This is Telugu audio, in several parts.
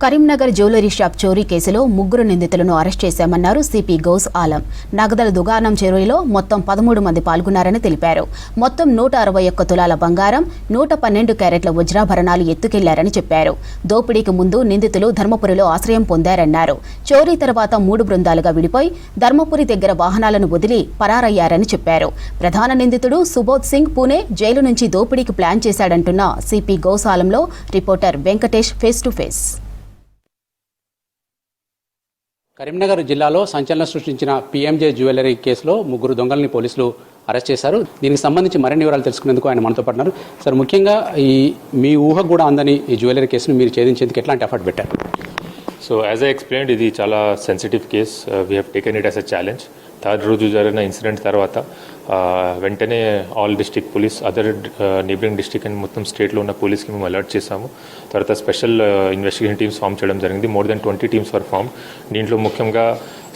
కరీంనగర్ జ్యువెలరీ షాప్ చోరీ కేసులో ముగ్గురు నిందితులను అరెస్ట్ చేశామన్నారు సిపి గౌస్ ఆలం. నగదుల దుకాణం చోరీలో మొత్తం 13 మంది పాల్గొన్నారని తెలిపారు. మొత్తం 161 తులాల బంగారం, 112 క్యారెట్ల వజ్రాభరణాలు ఎత్తుకెళ్లారని చెప్పారు. దోపిడీకి ముందు నిందితులు ధర్మపురిలో ఆశ్రయం పొందారన్నారు. చోరీ తర్వాత 3 బృందాలుగా విడిపోయి ధర్మపురి దగ్గర వాహనాలను వదిలి పరారయ్యారని చెప్పారు. ప్రధాన నిందితుడు సుబోధ్ సింగ్ పూణే జైలు నుంచి దోపిడీకి ప్లాన్ చేశాడంటున్న సిపి గౌస్ ఆలంలో reporter Venkatesh face to face. Karimnagar జిల్లాలో సంచలనం సృష్టించిన పీఎంజే జ్యువెలరీ కేసులో ముగ్గురు దొంగల్ని పోలీసులు అరెస్ట్ చేశారు. దీనికి సంబంధించి మరిన్ని వివరాలు తెలుసుకునేందుకు ఆయన మనతో పడినారు. సార్, ముఖ్యంగా మీ ఊహకు కూడా అందని ఈ జ్యువెలరీ కేసును మీరు ఛేదించేందుకు ఎట్లాంటి ఎఫర్ట్ పెట్టారు? సో యాజ్ ఐ ఎక్స్ప్లెయిన్డ్, ఇది చాలా sensitive case. We have taken it as a challenge. Third రోజు జరిగిన ఇన్సిడెంట్ తర్వాత వెంటనే all district police, other neighbouring district and మొత్తం స్టేట్లో ఉన్న పోలీస్కి మేము అలర్ట్ చేశాము. తర్వాత స్పెషల్ ఇన్వెస్టిగేషన్ టీమ్స్ ఫామ్ చేయడం జరిగింది. More than 20 teams for form. దీంట్లో ముఖ్యంగా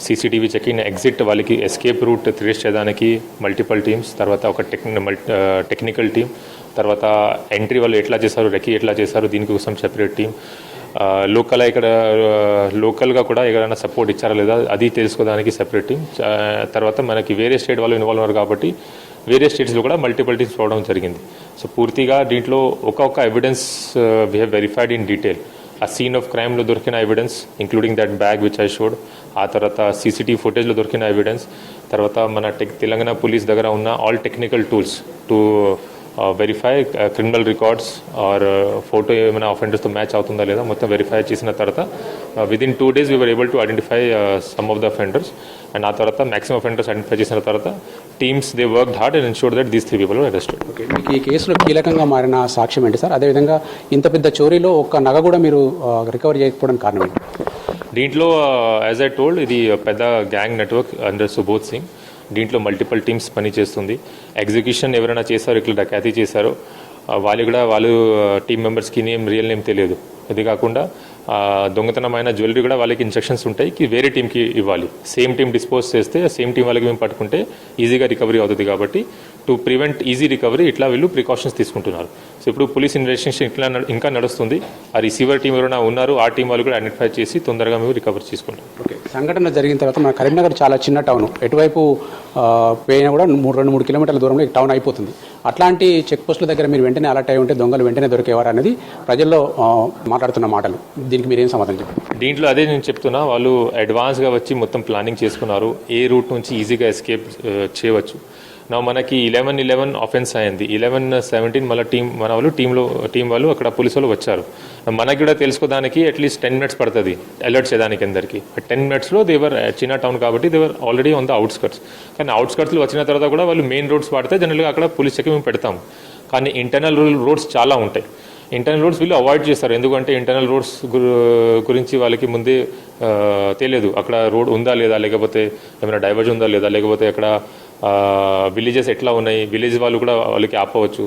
సీసీటీవీ చెకింగ్, ఎగ్జిట్, వాళ్ళకి ఎస్కేప్ రూట్ ట్రేస్ చేయడానికి మల్టిపల్ టీమ్స్, తర్వాత ఒక టెక్నికల్ టీమ్, తర్వాత ఎంట్రీ వాళ్ళు ఎట్లా చేశారు, రెకీ ఎట్లా చేశారు, దీనికోసం సెపరేట్ టీమ్, లోకల్గా కూడా ఎవరైనా సపోర్ట్ ఇచ్చారా లేదా అది తెలుసుకోవడానికి సెపరేట్ టీమ్, తర్వాత మనకి వేరే స్టేట్ వాళ్ళు ఇన్వాల్వ్ ఉన్నారు కాబట్టి వేరే స్టేట్స్లో కూడా మల్టిపుల్ టీమ్స్ రావడం జరిగింది. సో పూర్తిగా దీంట్లో ఒక్కొక్క evidence we have verified in detail. ఆ సీన్ ఆఫ్ క్రైమ్లో దొరికిన evidence, including that bag which I showed, ఆ తర్వాత సీసీటీవీ ఫుటేజ్లో దొరికిన ఎవిడెన్స్, తర్వాత మన తెలంగాణ పోలీస్ దగ్గర ఉన్న all technical tools to verify criminal records are photo ఏమైనా అఫెండర్స్తో మ్యాచ్ అవుతుందా లేదా మొత్తం వెరిఫై చేసిన తర్వాత within 2 days we were able to identify some of the offenders. And ఆ తర్వాత మ్యాక్సిమం అఫెండర్స్ ఐడెంటిఫై చేసిన తర్వాత teams they worked hard and ensure that these 3 people were arrested. Okay, మీకు ఈ కేసులో కీలకంగా మారిన సాక్ష్యం ఏంటి సార్? అదేవిధంగా ఇంత పెద్ద చోరీలో ఒక్క నగ కూడా మీరు రికవర్ చేయకపోవడానికి కారణం ఏంటి? దీంట్లో యాజ్ ఐ టోల్డ్, ఇది పెద్ద gang network under Subodh Singh. దీంట్లో మల్టిపల్ టీమ్స్ పనిచేస్తుంది. ఎగ్జిక్యూషన్ ఎవరైనా చేశారో, ఇట్లా డకాతీ చేశారో వాళ్ళు టీమ్ మెంబర్స్కి రియల్ నేమ్ తెలియదు. ఇది కాకుండా దొంగతనమైన జ్యువెలరీ కూడా వాళ్ళకి ఇన్స్ట్రక్షన్స్ ఉంటాయి కి వేరే టీంకి ఇవ్వాలి. సేమ్ టీం డిస్పోజ్ చేస్తే సేమ్ టీం వాళ్ళకి మేము పట్టుకుంటే ఈజీగా రికవరీ అవుతుంది. కాబట్టి టు ప్రివెంట్ ఈజీ రికవరీ ఇట్లా వీళ్ళు ప్రికాషన్స్ తీసుకుంటున్నారు. సో ఇప్పుడు పోలీస్ ఇన్వెస్టిగేషన్ ఇంకా నడుస్తుంది. ఆ రిసీవర్ టీం ఎవరైనా ఉన్నారు, ఆ టీం వాళ్ళు కూడా ఐడెంటిఫై చేసి తొందరగా మేము రికవర్ చేసుకుంటాం. ఓకే, సంఘటన జరిగిన తర్వాత మన కరీంనగర్ చాలా చిన్న టౌన్, ఎటువైపు పోయినా కూడా 2-3 కిలోమీటర్ల దూరంలో టౌన్ అయిపోతుంది. అట్లాంటి చెక్ పోస్టుల దగ్గర మీరు వెంటనే అలర్ట్ అయి ఉంటే దొంగలు వెంటనే దొరికేవారు అనేది ప్రజల్లో మాట్లాడుతున్న మాటలు. దీనికి మీరు ఏం సమాధానం చెప్పారు? దీంట్లో అదే నేను చెప్తున్నా, వాళ్ళు అడ్వాన్స్గా వచ్చి మొత్తం ప్లానింగ్ చేసుకున్నారు, ఏ రూట్ నుంచి ఈజీగా ఎస్కేప్ చేయవచ్చు. నా మనకి 11 ఆఫెన్స్ అయింది. 11-17 మళ్ళీ మన వాళ్ళు టీం వాళ్ళు అక్కడ పోలీసు వాళ్ళు వచ్చారు. మనకి కూడా తెలుసుకోవడానికి అట్లీస్ట్ 10 minutes పడుతుంది అలర్ట్ చేయడానికి అందరికీ. 10 minutesలో దేవర్ చిన్న టౌన్ కాబట్టి దేవర్ ఆల్రెడీ ఆన్ ద అవుట్స్కర్ట్స్. కానీ అవుట్స్కర్ట్స్లో వచ్చిన తర్వాత కూడా వాళ్ళు మెయిన్ రోడ్స్ వాడితే జనరల్గా అక్కడ పోలీస్ చెక్ మేము పెడతాం. కానీ ఇంటర్నల్ రోడ్స్ చాలా ఉంటాయి. ఇంటర్నల్ రోడ్స్ వీళ్ళు అవాయిడ్ చేస్తారు. ఎందుకంటే ఇంటర్నల్ రోడ్స్ గురించి వాళ్ళకి ముందే తెలియదు, అక్కడ రోడ్ ఉందా లేదా, లేకపోతే ఏమైనా డైవర్జన్ ఉందా లేదా, లేకపోతే అక్కడ విలేజెస్ ఎట్లా ఉన్నాయి, విలేజ్ వాళ్ళు కూడా వాళ్ళకి ఆపవచ్చు,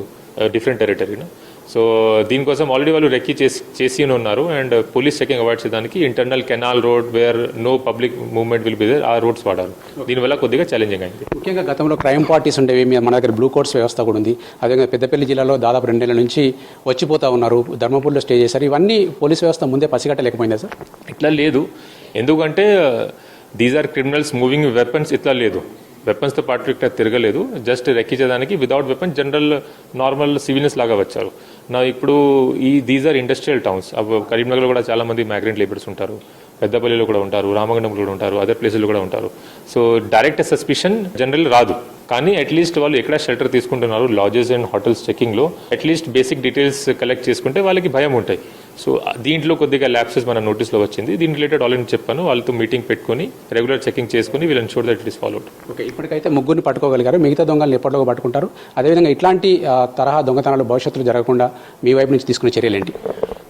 డిఫరెంట్ టెరిటరీనా. సో దీనికోసం ఆల్రెడీ వాళ్ళు రెక్కీ చేసి ఉన్నారు. అండ్ పోలీస్ చెకింగ్ అవాయిడ్ చేయడానికి internal canal road where no public movement will be there, ఆ రోడ్స్ వాడారు. దీనివల్ల కొద్దిగా ఛాలెంజింగ్ అయింది. ముఖ్యంగా గతంలో క్రైమ్ పార్టీస్ ఉండేవి, మన దగ్గర బ్లూ కోట్స్ వ్యవస్థ కూడా ఉంది. అదేవిధంగా పెద్దపల్లి జిల్లాలో దాదాపు 2 నెలల నుంచి వచ్చిపోతా ఉన్నారు, ధర్మపూర్లో స్టే చేశారు. ఇవన్నీ పోలీస్ వ్యవస్థ ముందే పసిగట్టలేకపోయిందా సార్? ఇట్లా లేదు, ఎందుకంటే these are criminals moving weapons. ఇట్లా లేదు, వెపన్స్తో పాటు ఇక్కడ తిరగలేదు, జస్ట్ రెక్కించడానికి without weapon general normal civilians లాగా వచ్చారు. నా ఇప్పుడు దీస్ ఆర్ ఇండస్ట్రియల్ టౌన్స్. కరీంనగర్లో కూడా చాలా మంది మైగ్రెంట్ లేబర్స్ ఉంటారు, పెద్దపల్లిలో కూడా ఉంటారు, రామగుండంలో కూడా ఉంటారు, అదర్ ప్లేసుల్లో కూడా ఉంటారు. సో డైరెక్ట్ సస్పిషన్ జనరల్ రాదు. కానీ అట్లీస్ట్ వాళ్ళు ఎక్కడ షెల్టర్ తీసుకుంటున్నారు, లాడ్జెస్ అండ్ హోటల్స్ చెకింగ్లో అట్లీస్ట్ బేసిక్ డీటెయిల్స్ కలెక్ట్ చేసుకుంటే వాళ్ళకి భయం ఉంటాయి. సో దీంట్లో కొద్దిగా ల్యాప్సెస్ మన నోటీస్లో వచ్చింది. దీని రిలేటెడ్ ఆల్రెడీ చెప్పాను, వాళ్ళతో మీటింగ్ పెట్టుకుని రెగ్యులర్ చెకింగ్ చేసుకుని వీళ్ళని ensure that it is followed. Okay, ఇప్పటికైతే ముగ్గురిని పట్టుకోగలిగారు, మిగతా దొంగలు ఎప్పటిలో పట్టుకుంటారు? అదేవిధంగా ఇట్లాంటి తరహా దొంగతనాలు భవిష్యత్తులో జరగకుండా మీ వైపు నుంచి తీసుకునే చర్యలు ఏంటి?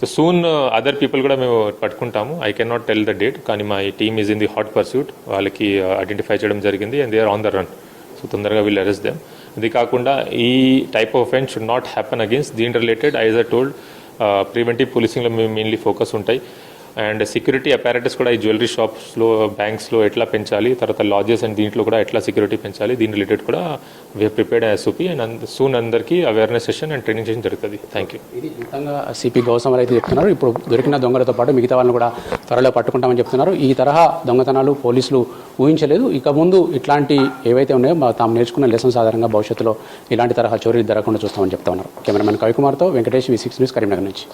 సో సూన్ అదర్ పీపుల్ కూడా మేము పట్టుకుంటాము. I can not tell the date, కానీ my team is in the hot pursuit. వాళ్ళకి ఐడెంటిఫై చేయడం జరిగింది and they are on the run. So తొందరగా వీళ్ళు అరెస్ట్ దెమ్. ఇది కాకుండా ఈ type of offence should not happen against. దీని related as I told, preventive పోలీసింగ్లో మేము మెయిన్లీ ఫోకస్ ఉంటాయి. అండ్ సెక్యూరిటీ అపారటస్ కూడా ఈ జ్యువెలరీ షాప్స్లో బ్యాంక్స్లో ఎట్లా పెంచాలి, తర్వాత లాడ్జెస్ అండ్ దీంట్లో కూడా ఎట్లా సెక్యూరిటీ పెంచాలి, దీని రిలేటెడ్ కూడా we're prepared SOP and soon అందరికీ awareness session and training session జరుగుతుంది. Thank you. ఇది మొత్తంగా సిపి గౌసమ్ అయితే చెప్తున్నారు, ఇప్పుడు దొరికిన దొంగలతో పాటు మిగతా వాళ్ళని కూడా త్వరలో పట్టుకుంటామని చెప్తున్నారు. ఈ తరహా దొంగతనాలు పోలీసులు ఊహించలేదు. ఇక ముందు ఇట్లాంటి ఏవైతే ఉన్నాయో తాము నేర్చుకున్న లెసన్స్ ఆధారంగా భవిష్యత్తులో ఇలాంటి తరహా చోరీలు జరగకుండా చూస్తామని చెప్తా ఉన్నారు. కెమెరామెన్ కవికుమార్తో వెంకటేష్, V6 న్యూస్, కరీంనగర్ నుంచి.